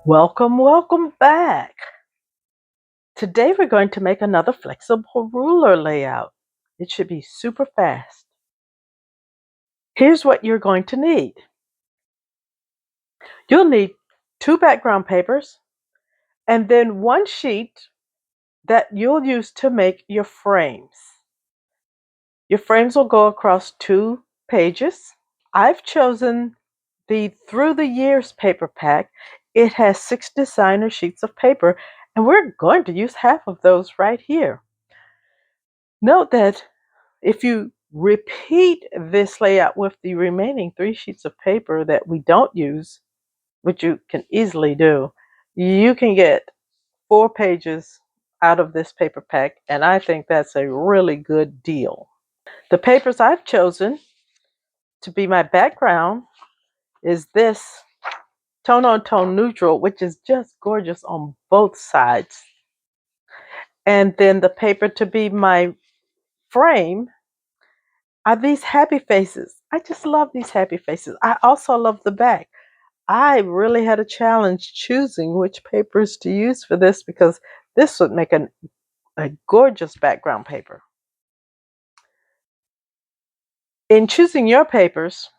Welcome back. Today we're going to make another flexible ruler layout. It should be super fast. Here's what you're going to need. You'll need 2 background papers and then 1 sheet that you'll use to make your frames. Your frames will go across 2 pages. I've chosen the Through the Years paper pack. It has 6 designer sheets of paper, and we're going to use half of those right here. Note that if you repeat this layout with the remaining 3 sheets of paper that we don't use, which you can easily do, you can get 4 pages out of this paper pack, and I think that's a really good deal. The papers I've chosen to be my background is this tone on tone neutral, which is just gorgeous on both sides. And then the paper to be my frame are these happy faces. I just love these happy faces. I also love the back. I really had a challenge choosing which papers to use for this because this would make a gorgeous background paper. In choosing your papers,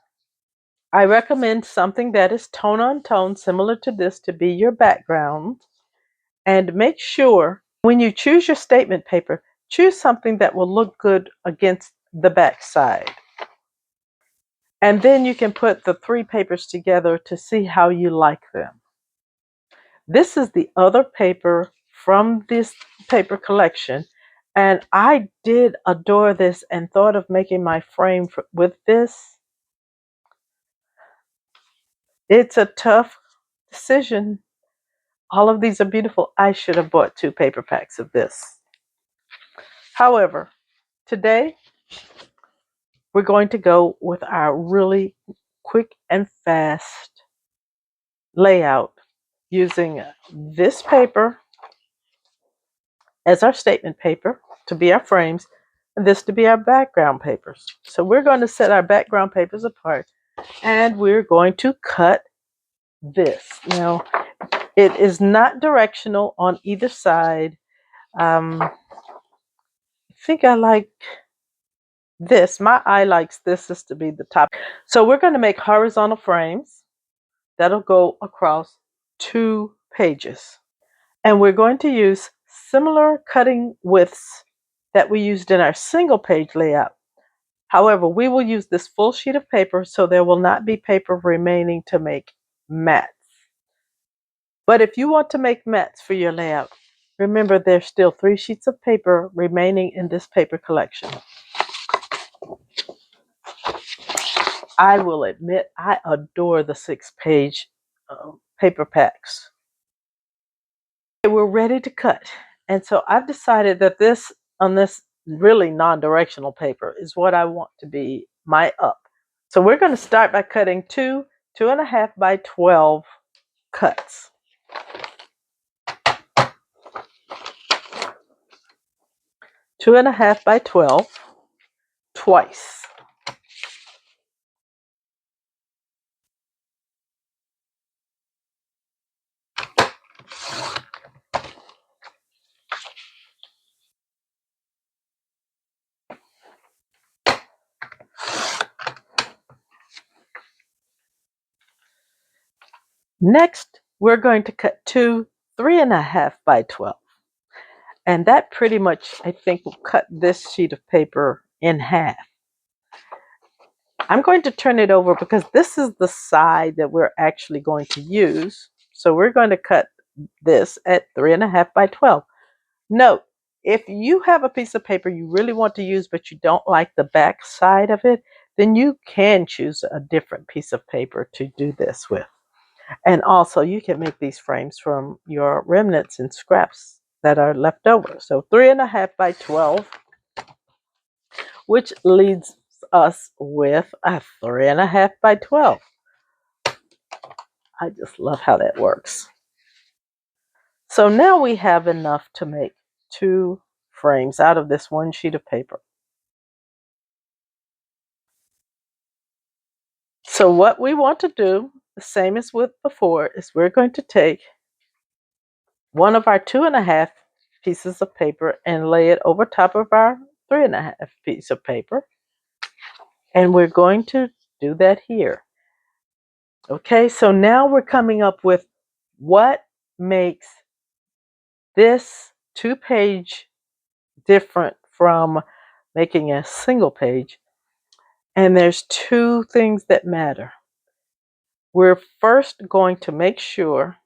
I recommend something that is tone on tone, similar to this, to be your background. And make sure when you choose your statement paper, choose something that will look good against the back side. And then you can put the 3 papers together to see how you like them. This is the other paper from this paper collection, and I did adore this and thought of making my frame with this. It's a tough decision. All of these are beautiful. I should have bought 2 paper packs of this. However, today we're going to go with our really quick and fast layout using this paper as our statement paper to be our frames, and this to be our background papers. So we're going to set our background papers apart, and we're going to cut this. Now, it is not directional on either side. I think I like this. My eye likes this is to be the top. So we're going to make horizontal frames that'll go across 2 pages. And we're going to use similar cutting widths that we used in our single page layout. However, we will use this full sheet of paper, so there will not be paper remaining to make mats. But if you want to make mats for your layout, remember there's still 3 sheets of paper remaining in this paper collection. I will admit I adore the 6-page paper packs. We're ready to cut. And so I've decided that this, on this really non-directional paper, is what I want to be my up. So we're going to start by cutting 2.5 by 12 cuts. Two and a half by 12 twice. Next, we're going to cut 3.5 by 12. And that pretty much, I think, will cut this sheet of paper in half. I'm going to turn it over because this is the side that we're actually going to use. So we're going to cut this at 3.5 by 12. Note, if you have a piece of paper you really want to use but you don't like the back side of it, then you can choose a different piece of paper to do this with. And also you can make these frames from your remnants and scraps that are left over. So 3.5 by 12, which leads us with a 3.5 by 12. I just love how that works. So now we have enough to make 2 frames out of this 1 sheet of paper. So what we want to do the same as with before, is we're going to take one of our 2.5 pieces of paper and lay it over top of our 3.5 piece of paper. And we're going to do that here. Okay, so now we're coming up with what makes this 2-page different from making a single page. And there's 2 things that matter. We're first going to make sure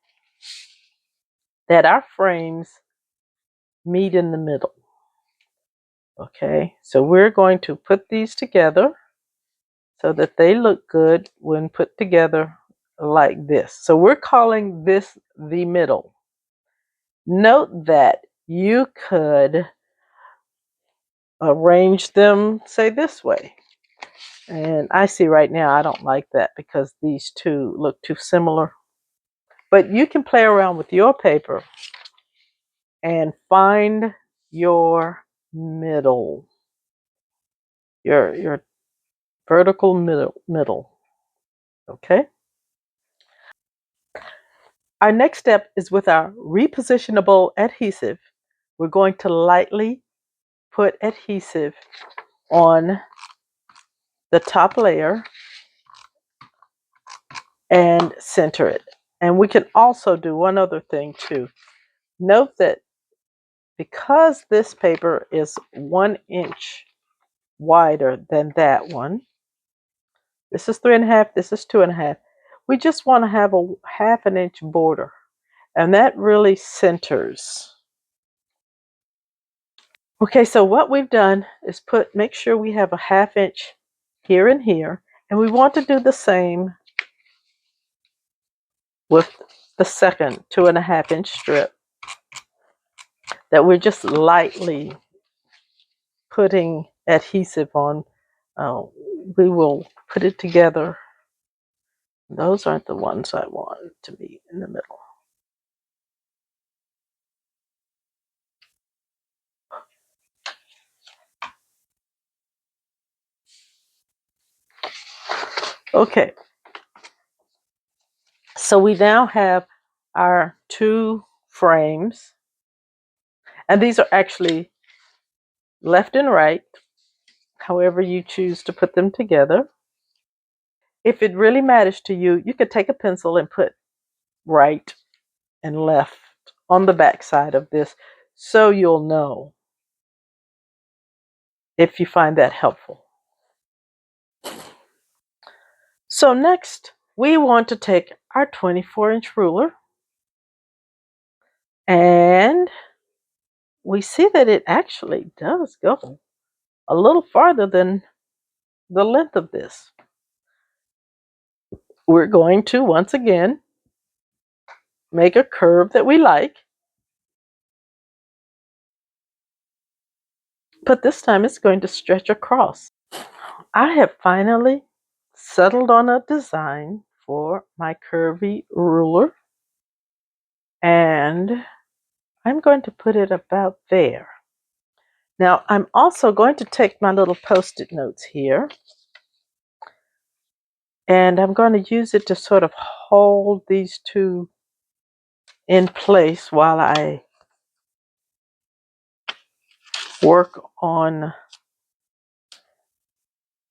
that our frames meet in the middle. Okay, so we're going to put these together so that they look good when put together like this. So we're calling this the middle. Note that you could arrange them, say, this way. And I see right now I don't like that because these 2 look too similar. But you can play around with your paper and find your middle, your vertical middle. Okay? Our next step is with our repositionable adhesive. We're going to lightly put adhesive on the top layer and center it. And we can also do one other thing too. Note that because this paper is 1 inch wider than that one, this is 3.5, this is 2.5, we just want to have a 1/2 inch border. And that really centers. Okay, so what we've done is make sure we have a 1/2 inch here and here. And we want to do the same with the second 2.5 inch strip that we're just lightly putting adhesive on. We will put it together. Those aren't the ones I want to be in the middle. Okay, so we now have our 2 frames, and these are actually left and right, however you choose to put them together. If it really matters to you, you could take a pencil and put right and left on the back side of this so you'll know if you find that helpful. So next, we want to take our 24-inch ruler, and we see that it actually does go a little farther than the length of this. We're going to, once again, make a curve that we like, but this time it's going to stretch across. I have finally settled on a design for my curvy ruler, and I'm going to put it about there. Now I'm also going to take my little post-it notes here, and I'm going to use it to sort of hold these 2 in place while I work on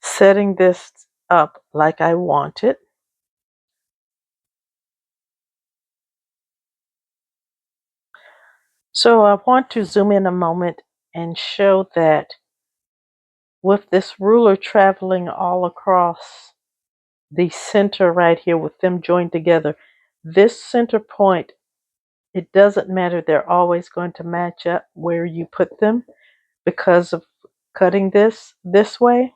setting this up like I want it. So I want to zoom in a moment and show that with this ruler traveling all across the center right here with them joined together, this center point, it doesn't matter, they're always going to match up where you put them because of cutting this way.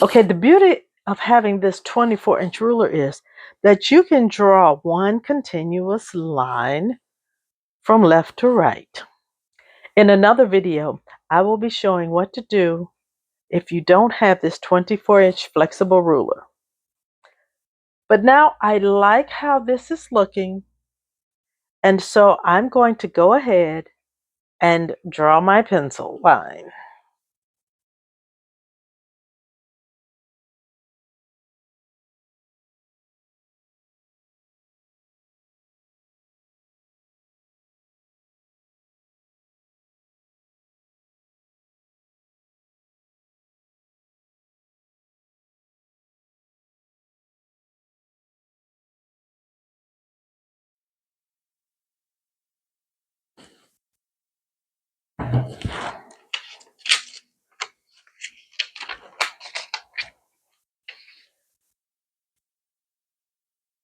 Okay, the beauty of having this 24-inch ruler is that you can draw one continuous line from left to right. In another video, I will be showing what to do if you don't have this 24-inch flexible ruler. But now I like how this is looking, and so I'm going to go ahead and draw my pencil line.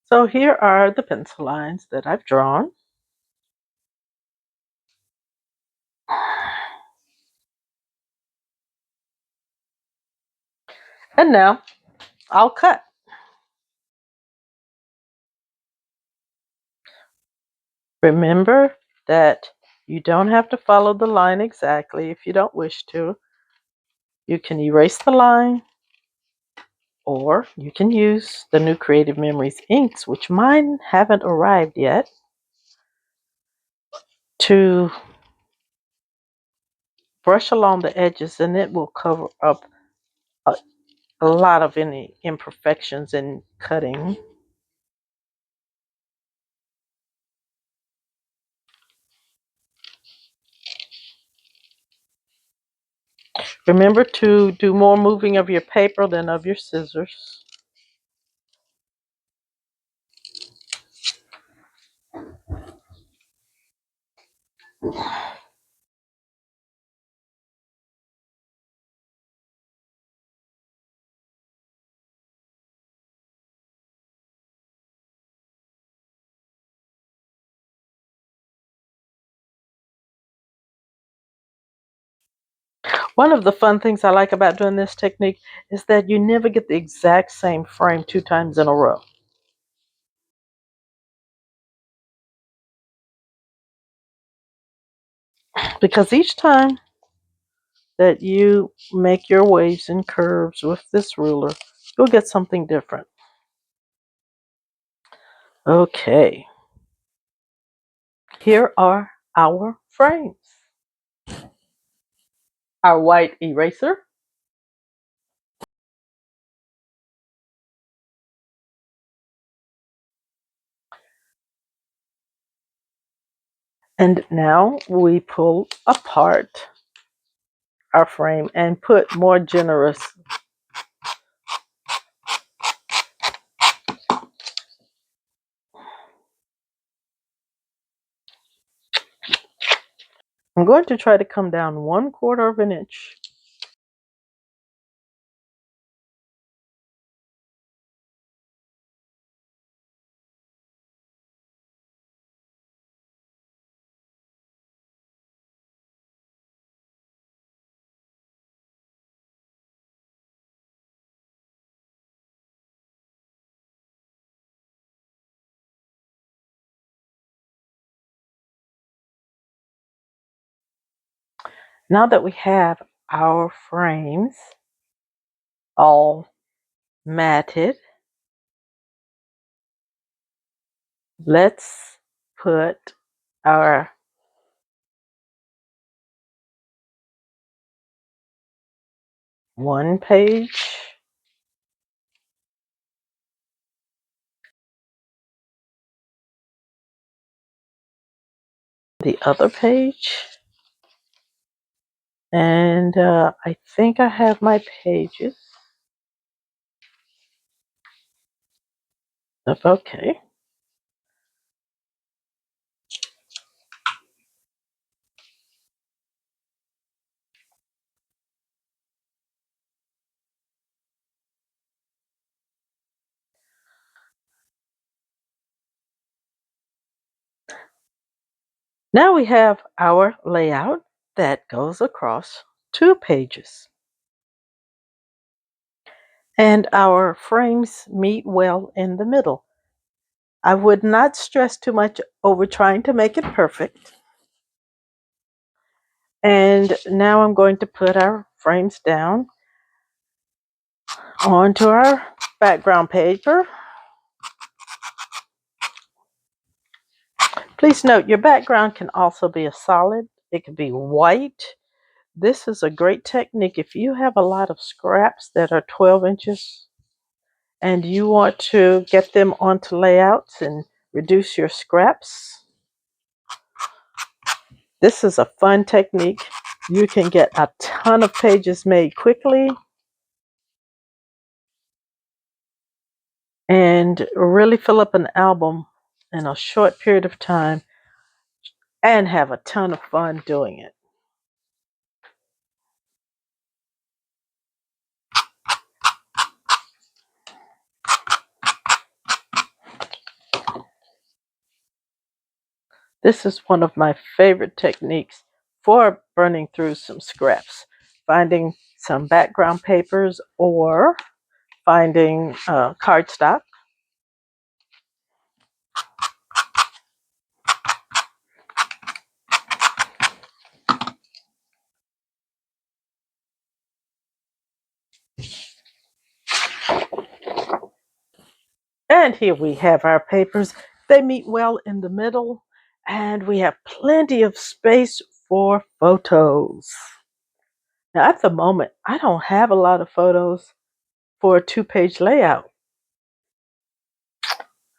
So here are the pencil lines that I've drawn. And now I'll cut. Remember that you don't have to follow the line exactly if you don't wish to. You can erase the line, or you can use the new Creative Memories inks, which mine haven't arrived yet, to brush along the edges, and it will cover up a lot of any imperfections in cutting. Remember to do more moving of your paper than of your scissors. One of the fun things I like about doing this technique is that you never get the exact same frame 2 times in a row. Because each time that you make your waves and curves with this ruler, you'll get something different. Okay, here are our frames. Our white eraser, and now we pull apart our frame and put more generous I'm going to try to come down 1/4 of an inch. Now that we have our frames all matted, let's put our one page, the other page, and I think I have my pages. Okay. Now we have our layout that goes across 2 pages. And our frames meet well in the middle. I would not stress too much over trying to make it perfect. And now I'm going to put our frames down onto our background paper. Please note your background can also be a solid. It could be white. This is a great technique if you have a lot of scraps that are 12 inches and you want to get them onto layouts and reduce your scraps. This is a fun technique. You can get a ton of pages made quickly and really fill up an album in a short period of time and have a ton of fun doing it. This is one of my favorite techniques for burning through some scraps. Finding some background papers or finding cardstock. And here we have our papers. They meet well in the middle, and we have plenty of space for photos. Now, at the moment, I don't have a lot of photos for a 2-page layout.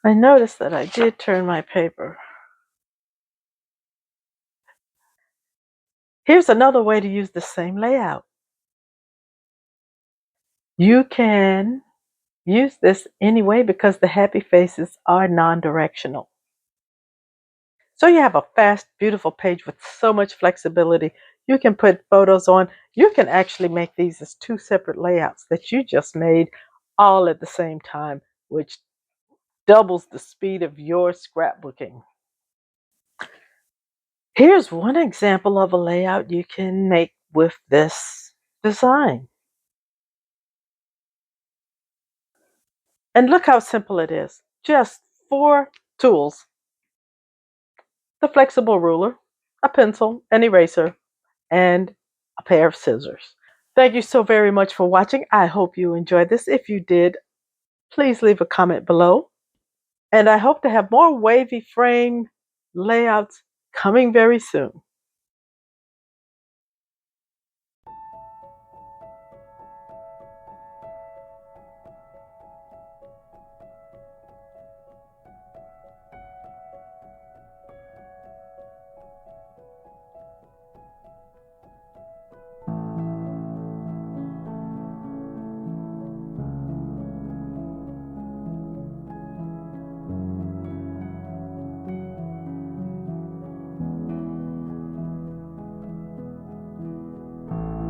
I noticed that I did turn my paper. Here's another way to use the same layout. You can use this anyway because the happy faces are non-directional. So you have a fast, beautiful page with so much flexibility. You can put photos on. You can actually make these as 2 separate layouts that you just made all at the same time, which doubles the speed of your scrapbooking. Here's one example of a layout you can make with this design. And look how simple it is. Just 4 tools: the flexible ruler, a pencil, an eraser, and a pair of scissors. Thank you so very much for watching. I hope you enjoyed this. If you did, please leave a comment below. And I hope to have more wavy frame layouts coming very soon.